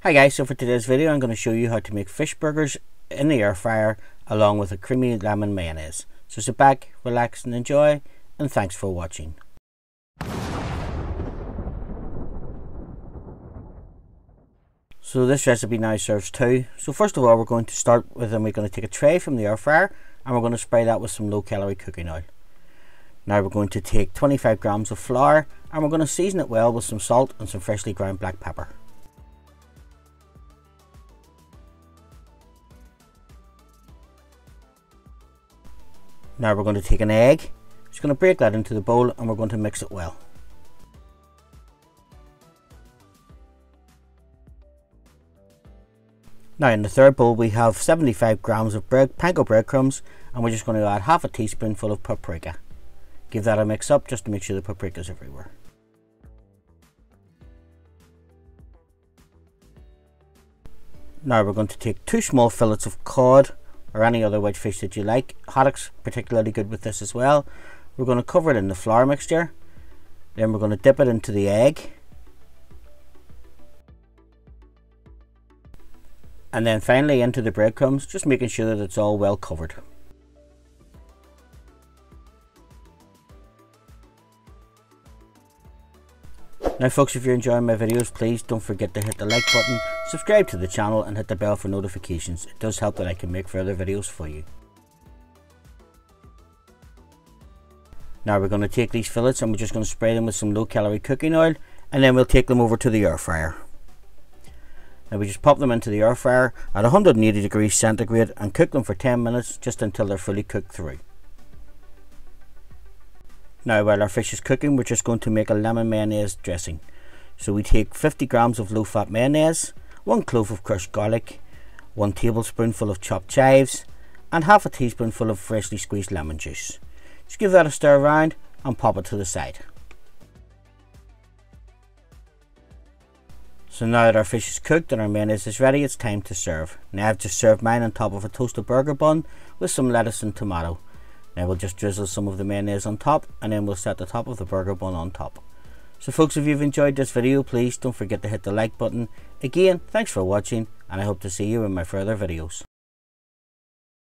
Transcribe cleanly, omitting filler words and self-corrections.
Hi guys, so for today's video I'm going to show you how to make fish burgers in the air fryer along with a creamy lemon mayonnaise. So sit back, relax and enjoy, and thanks for watching. So this recipe now serves two. So first of all we're going to start with, we're going to take a tray from the air fryer and we're going to spray that with some low calorie cooking oil. Now we're going to take 25 grams of flour and we're going to season it well with some salt and some freshly ground black pepper. Now we're going to take an egg, just going to break that into the bowl and we're going to mix it well. Now in the third bowl we have 75 grams of panko breadcrumbs and we're just going to add half a teaspoonful of paprika. Give that a mix up just to make sure the paprika is everywhere. Now we're going to take 2 small fillets of cod or any other white fish that you like. Haddock's particularly good with this as well. We're going to cover it in the flour mixture. Then we're going to dip it into the egg. And then finally into the breadcrumbs, just making sure that it's all well covered. Now folks, if you're enjoying my videos, please don't forget to hit the like button, subscribe to the channel and hit the bell for notifications. It does help that I can make further videos for you. Now we're going to take these fillets and we're just going to spray them with some low calorie cooking oil and then we'll take them over to the air fryer. Now we just pop them into the air fryer at 180 degrees centigrade and cook them for 10 minutes just until they're fully cooked through. Now while our fish is cooking, we're just going to make a lemon mayonnaise dressing. So we take 50 grams of low fat mayonnaise, 1 clove of crushed garlic, 1 tablespoonful of chopped chives and half a teaspoonful of freshly squeezed lemon juice. Just give that a stir around and pop it to the side. So now that our fish is cooked and our mayonnaise is ready, it's time to serve. Now I've just served mine on top of a toasted burger bun with some lettuce and tomato. Now we'll just drizzle some of the mayonnaise on top and then we'll set the top of the burger bun on top. So folks, if you've enjoyed this video, please don't forget to hit the like button. Again, thanks for watching and I hope to see you in my further videos.